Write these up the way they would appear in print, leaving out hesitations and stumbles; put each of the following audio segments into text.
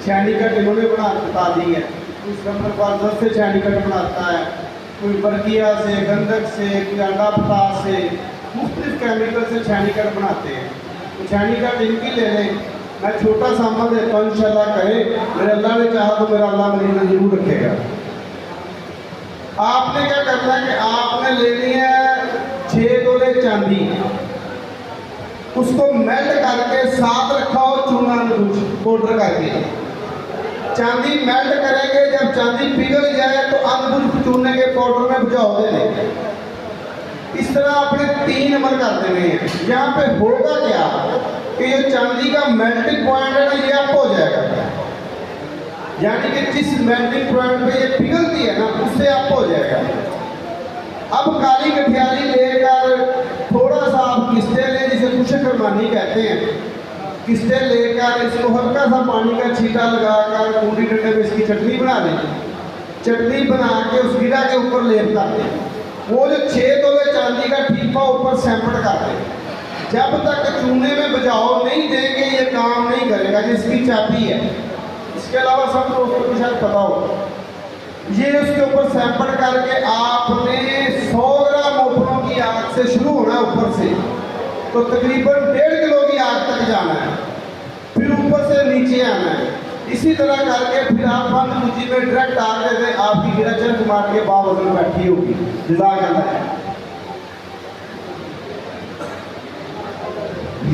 छैनी cut इन्होंने बता दी है, कोई सितंबर 10 से छैनी कट बनाता है, कोई बर्गिया से, गंधक से, कोई अंडा पोटास से, मुख्तलिफ केमिकल से छैनी कट बनाते हैं। तो छैनी कट इनकी ले लें। मैं छोटा सा अमल देता हूँ, इंशाल्लाह कहे मेरे अल्लाह ने चाहा तो मेरा अल्लाह मरीज जरूर रखेगा। आपने क्या करना है कि आपने लेनी है 6 तोले चांदी, उसको मेल्ट करके साथ रखा हो चूना कुछ पाउडर करके। चांदी मेल्ट करेंगे, जब चांदी पिघल जाए तो अनबुझ चूने के पाउडर में भिजो देने। इस तरह अपने 3 अमल कर देने हैं। यहाँ पे होगा क्या कि ये चांदी का मेल्टिंग पॉइंट है ना, ये अप हो जाएगा, यानी कि जिस मेल्टिंग पॉइंट पे ये पिघलती है ना उससे अप हो जाएगा। अब काली गठियाली लेकर थोड़ा सा आप किस्टे लें, जिसे कुशकरमानी कहते हैं, किस्टे लेकर इसको हल्का सा पानी का छींटा लगाकर पूरी डंडे में इसकी चटनी बना लें। चटनी बना के उस गिरा के ऊपर लेप कर दें। वो जो 6 तोले चांदी का ठीपा ऊपर सैंपड़ कर दें। जब तक चूने में बजाव नहीं देंगे ये काम नहीं करेगा, जिसकी चाबी है। इसके अलावा सब दोस्तों को शायद पता हो, ये उसके ऊपर सैंपल करके आपने 100 ग्राम ओपनों की आग से शुरू होना है ऊपर से, तो तकरीबन 1.5 किलो की आग तक जाना है, फिर ऊपर से नीचे आना है। इसी तरह करके फिर आप बंद कुची में डायरेक्ट आग दे दें, आपकी गिरा चरक मार के बावजन बैठी होगी। जज़ाकल्लाह।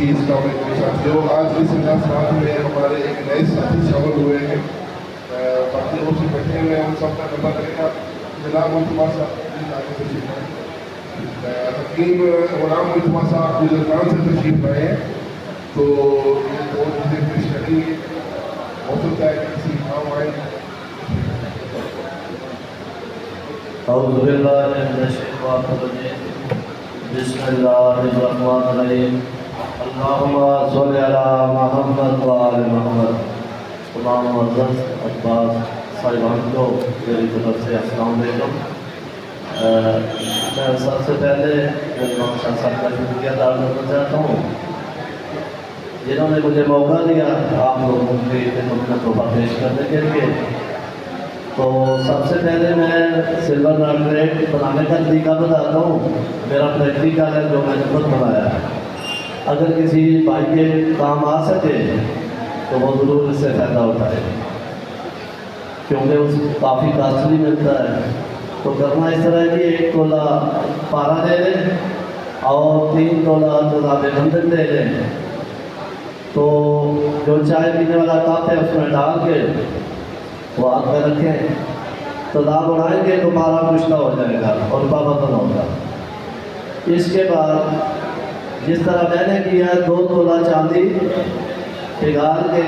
इस टॉपिक के साथ जो आज इस साथ में हमारे एक नए साथी शामिल हुए हैं, बाकी लोग से बैठे हुए हैं, हम सबका पता करेगा। जनाब मुल्तमा साहब आगे तशरीफ लाए, हकीम गुलाम मुल्तमा साहब गुजरात से तशरीफ लाए हैं, तो ये 2 चीज़ें पेश करेंगे। हो सकता है कि किसी काम आए। बिस्मिल्लाहिर्रहमानिर्रहीम। अल्लाहुम्मा सल्लि अला मुहम्मद व आले मुहम्मद। तमाम मुअज़्ज़ज़ अब्बास साहिबान को मेरी तरफ से अस्सलाम वालेकुम। मैं सबसे पहले इमाम साहब का शुक्रिया अदा करना चाहता हूँ, जिन्होंने मुझे मौका दिया आप लोगों के खिदमत में तोहफा पेश करने के लिए। तो सबसे पहले मैं सिल्वर नाइट्रेट बनाने का तरीका बताता हूँ। मेरा प्रैक्टिकल है जो मैंने खुद बनाया है। अगर किसी भाई के काम आ सके तो वो ज़रूर इससे फ़ायदा उठाए, क्योंकि उस काफ़ी कास्टली मिलता है। तो करना इस तरह है कि 1 तोला पारा ले लें और 3 तोला तज़ाब गंधक ले लें। तो जो चाय पीने वाला कप है उसमें डाल के वो हाथ में रखें, तज़ाब उड़ाएंगे तो पारा खुश्का हो जाएगा और पाबंद होगा। इसके बाद जिस तरह मैंने किया 2 तोला चांदी पिघाल के,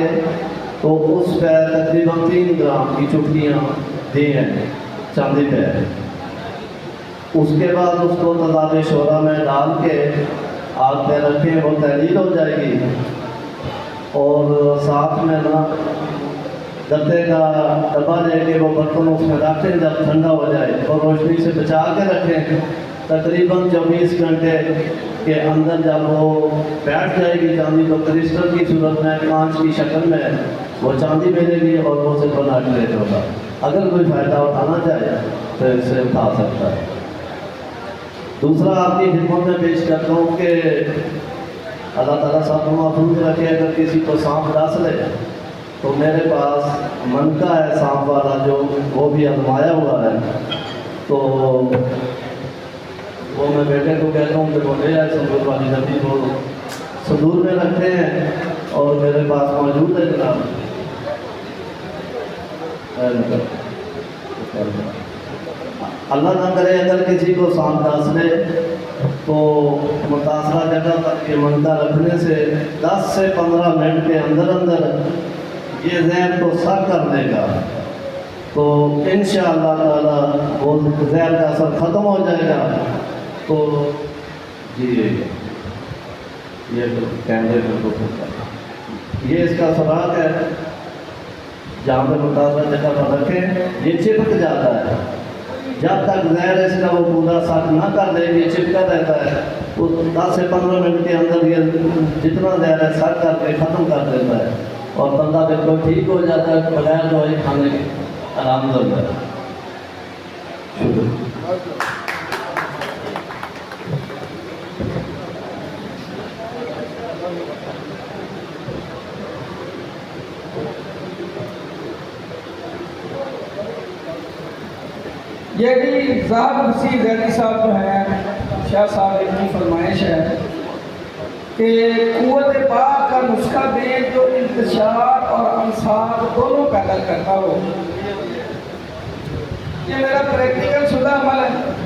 तो उस पर तकरीबन 3 ग्राम की चुटकियाँ दी हैं चांदी पे। उसके बाद उसको तज़ाब शोरा में डाल के आग पे रखें, वो तहलील हो जाएगी। और साथ में ना गत्ते का डब्बा लेके वो बर्तन उसमें रखें, जब ठंडा हो जाए और रोशनी से बचा के रखें। तकरीबन 24 घंटे के अंदर जब वो बैठ जाएगी चांदी, तो क्रिस्टल की सूरत में कांच की शक्ल में वो चांदी मिलेगी और वो सिर्फ नाइट्रेट होगा। अगर कोई फ़ायदा उठाना चाहे तो इससे उठा सकता है। दूसरा आपकी खिदमत में पेश करता हूँ कि अल्लाह ताला साथ महफूज रखे। अगर किसी को सांप डस ले तो मेरे पास मनका है सांप वाला, जो वो भी आजमाया हुआ है, तो वो मैं बेटे को कहता हूँ कि वो ले आए संदूर वाली नदी, वो संदूर में रखते हैं और मेरे पास मौजूद है जनाब। अल्लाह ना करे अगर किसी को सांप डस ले तो मुतासरा जगह पर ये मनका रखने से 10 से 15 मिनट के अंदर अंदर ये जहर को सर कर देगा। तो इंशाअल्लाह ताला वो जहर का असर ख़त्म हो जाएगा। तो जी ये कैमरे में तो ये इसका सुराख है, जहाँ पे मुतासरा जगह पर रखें ये चिपक जाता है। जब तक जहर इसका वो पूरा साफ ना कर दे, ये चिपका रहता है। वो 10 से 15 मिनट के अंदर ये जितना जहर है साफ करके ख़त्म कर देता है। اور بندہ بالکل ٹھیک ہو جاتا ہے بغیر دوائی کھانے کے الحمدللہ. شکریہ. یہ بھی ذات وسیع زیدی صاحب جو ہیں شاہ صاحب کی فرمائش ہے کہ قوت پاک کا نسخہ دیں جو انتشار اور انصار دونوں پیدا کرتا ہو. یہ میرا پریکٹیکل شدہ عمل ہے.